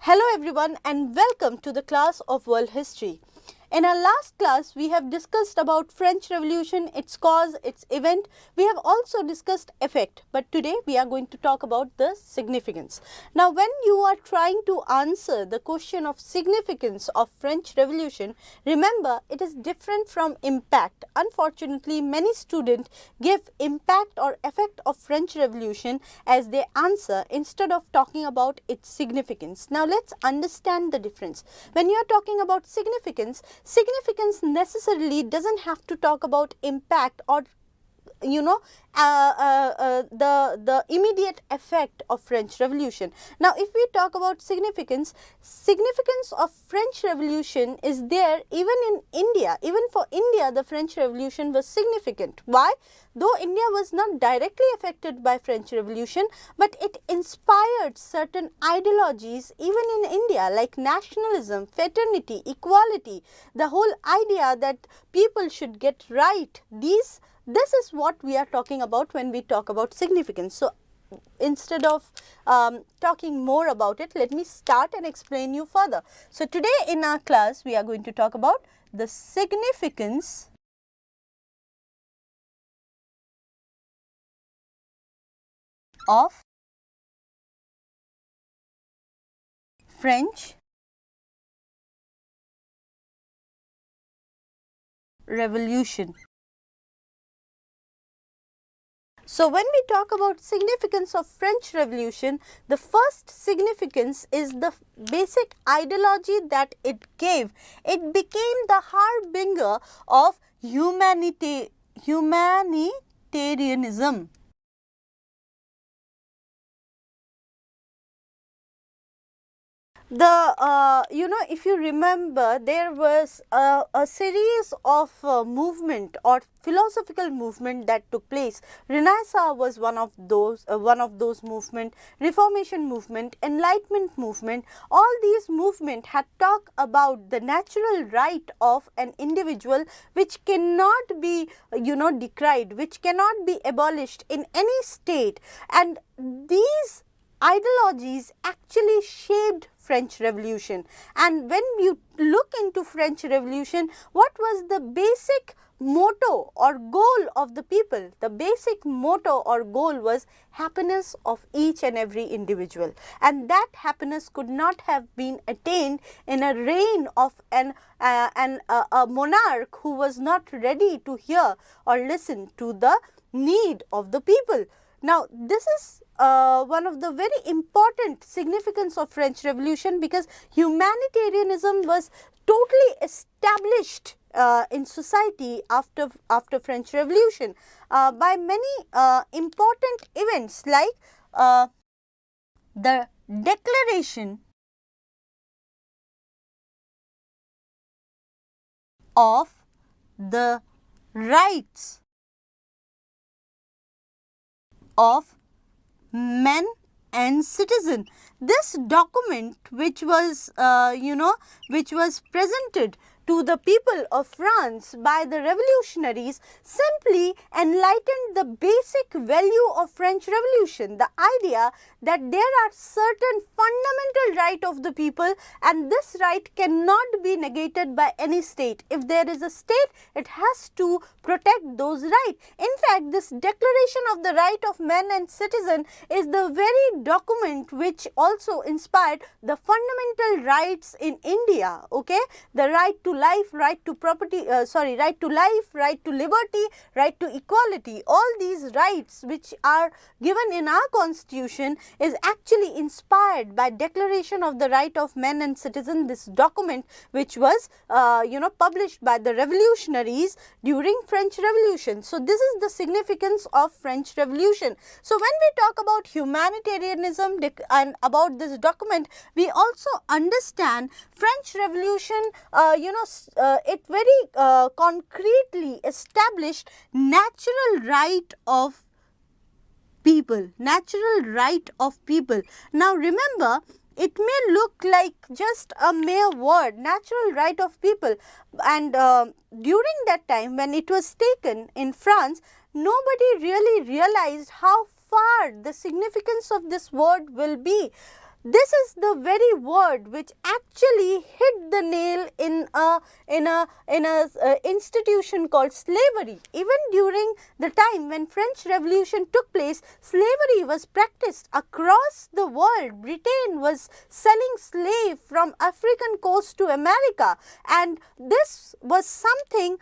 Hello everyone and welcome to the class of World History. In our last class, we have discussed about French Revolution, its cause, its event. We have also discussed effect, but today we are going to talk about the significance. Now, when you are trying to answer the question of significance of French Revolution, remember it is different from impact. Unfortunately, many students give impact or effect of French Revolution as their answer instead of talking about its significance. Now, let's understand the difference. When you are talking about significance necessarily doesn't have to talk about impact or the immediate effect of French Revolution. Now, if we talk about significance of French Revolution is there even in India. Even for India, the French Revolution was significant. Why? Though India was not directly affected by French Revolution, but it inspired certain ideologies even in India, like nationalism, fraternity, equality, the whole idea that people should get right. This is what we are talking about when we talk about significance. So, instead of talking more about it, let me start and explain you further. So, today in our class, we are going to talk about the significance of French Revolution. So, when we talk about significance of French Revolution, the first significance is the basic ideology that it gave. It became the harbinger of humanitarianism. If you remember, there was a series of movement or philosophical movement that took place. Renaissance was one of those movement, Reformation movement, Enlightenment movement. All these movement had talked about the natural right of an individual, which cannot be decried, which cannot be abolished in any state, and these ideologies actually shaped French Revolution. And when you look into French Revolution, what was the basic motto or goal of the people? The basic motto or goal was happiness of each and every individual, and that happiness could not have been attained in a reign of a monarch who was not ready to hear or listen to the need of the people. Now, this is one of the very important significance of French Revolution, because humanitarianism was totally established in society after French Revolution by many important events, like the Declaration of the Rights of Men and Citizen. This document, which was presented to the people of France by the revolutionaries, simply enlightened the basic value of French Revolution, the idea that there are certain fundamental rights of the people, and this right cannot be negated by any state. If there is a state, it has to protect those rights. In fact, this Declaration of the Right of Men and Citizen is the very document which also inspired the fundamental rights in India. Okay, the right to life, right to property, right to life, right to liberty, right to equality. All these rights which are given in our constitution is actually inspired by Declaration of the Right of Men and Citizen, this document which was published by the revolutionaries during French Revolution. So, this is the significance of French Revolution. So, when we talk about humanitarianism and about this document, we also understand French Revolution, it very concretely established natural right of people, Now, remember, it may look like just a mere word, natural right of people, and during that time when it was taken in France, nobody really realized how far the significance of this word will be. This is the very word which actually hit the nail in a institution called slavery. Even during the time when French Revolution took place, slavery was practiced across the world. Britain was selling slaves from African coast to America, and this was something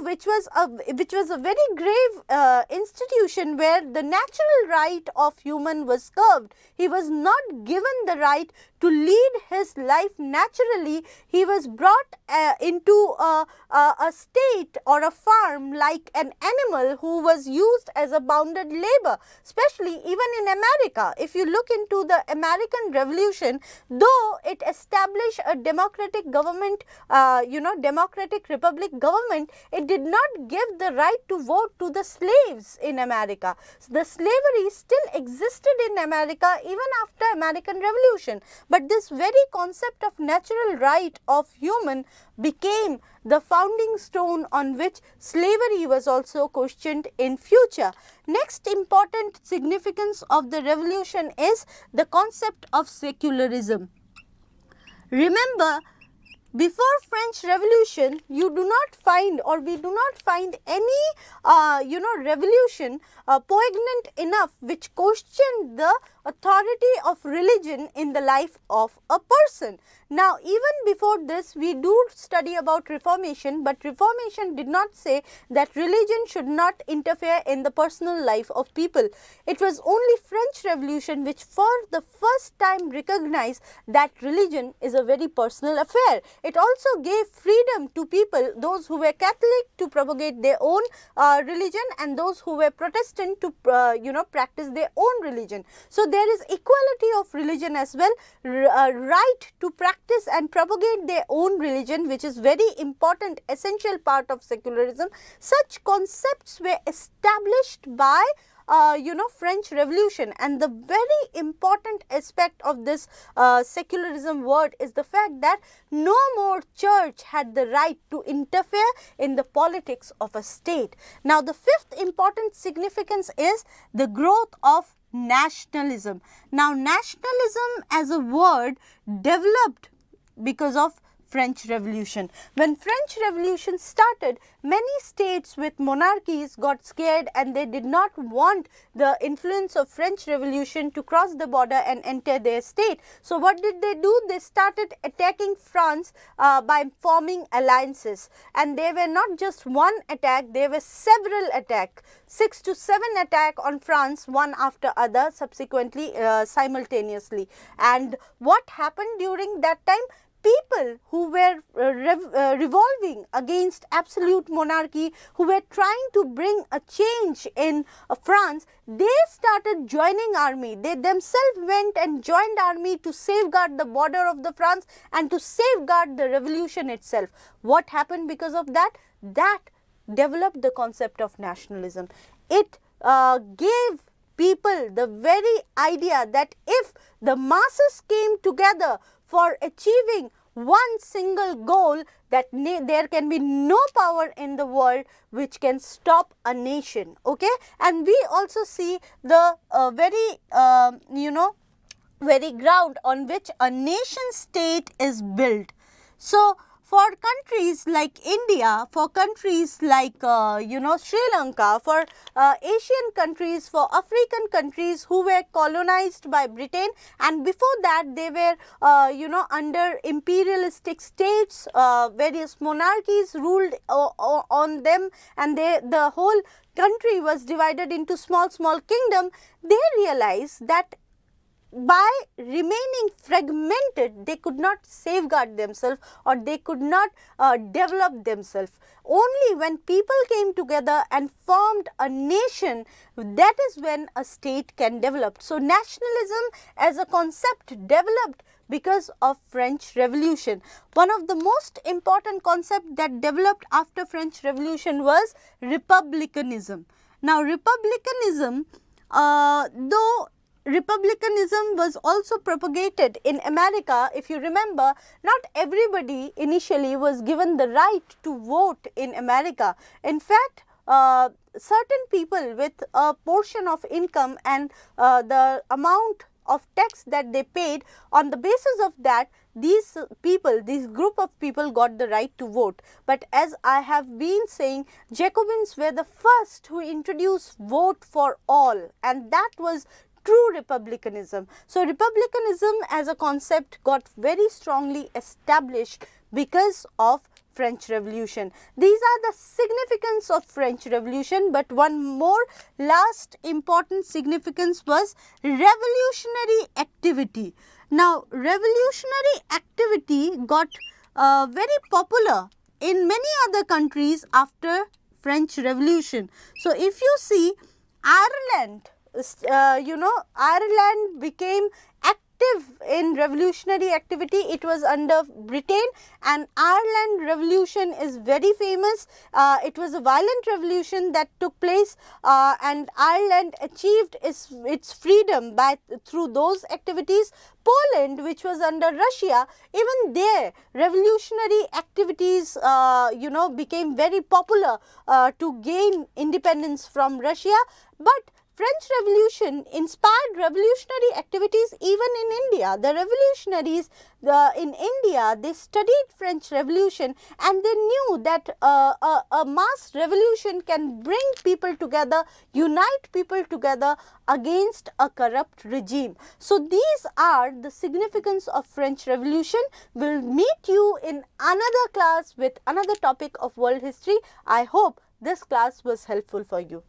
which was a very grave institution where the natural right of human was curbed. He was not given the right to lead his life naturally. He was brought into a state or a farm like an animal who was used as a bounded labor, especially even in America. If you look into the American Revolution, though it established a democratic government, democratic republic government, it did not give the right to vote to the slaves in America. So the slavery still existed in America even after American Revolution. But this very concept of natural right of human became the founding stone on which slavery was also questioned in future. Next important significance of the revolution is the concept of secularism. Remember, before French Revolution, you do not find, or we do not find any revolution poignant enough which questioned the authority of religion in the life of a person. Now, even before this, we do study about Reformation, but Reformation did not say that religion should not interfere in the personal life of people. It was only French Revolution which for the first time recognized that religion is a very personal affair. It also gave freedom to people, those who were Catholic to propagate their own religion, and those who were Protestant to practice their own religion. So there is equality of religion as well, right to practice and propagate their own religion, which is very important, essential part of secularism. Such concepts were established by French Revolution, and the very important aspect of this secularism word is the fact that no more church had the right to interfere in the politics of a state. Now, the fifth important significance is the growth of nationalism. Now, nationalism as a word developed because of French Revolution. When French Revolution started, many states with monarchies got scared and they did not want the influence of French Revolution to cross the border and enter their state. So what did they do? They started attacking France by forming alliances, and there were not just one attack, there were several attacks, 6 to 7 attacks on France, one after other, subsequently simultaneously. And what happened during that time? People who were revolving against absolute monarchy, who were trying to bring a change in France, they started joining army. They themselves went and joined army to safeguard the border of the France and to safeguard the revolution itself. What happened because of that? That developed the concept of nationalism. It gave people the very idea that if the masses came together for achieving one single goal, that there can be no power in the world which can stop a nation. Okay, and we also see the very ground on which a nation state is built. So for countries like India, for countries like Sri Lanka, for Asian countries, for African countries who were colonized by Britain, and before that they were under imperialistic states, various monarchies ruled on them, and the whole country was divided into small kingdom. They realized that by remaining fragmented, they could not safeguard themselves, or they could not develop themselves. Only when people came together and formed a nation, that is when a state can develop. So nationalism as a concept developed because of French Revolution. One of the most important concepts that developed after French Revolution was republicanism. Now, republicanism, though Republicanism was also propagated in America. If you remember, not everybody initially was given the right to vote in America. In fact, certain people with a portion of income and the amount of tax that they paid. On the basis of that, these people, this group of people got the right to vote. But as I have been saying, Jacobins were the first who introduced vote for all, and that was true republicanism. So, republicanism as a concept got very strongly established because of French Revolution. These are the significance of French Revolution, but one more last important significance was revolutionary activity. Now, revolutionary activity got very popular in many other countries after French Revolution. So, if you see Ireland, Ireland became active in revolutionary activity. It was under Britain, and Ireland Revolution is very famous. It was a violent revolution that took place, and Ireland achieved its freedom through those activities. Poland, which was under Russia, even there revolutionary activities became very popular to gain independence from Russia. But French Revolution inspired revolutionary activities even in India. The revolutionaries in India, they studied French Revolution, and they knew that a mass revolution can bring people together, unite people together against a corrupt regime. So, these are the significance of French Revolution. We will meet you in another class with another topic of world history. I hope this class was helpful for you.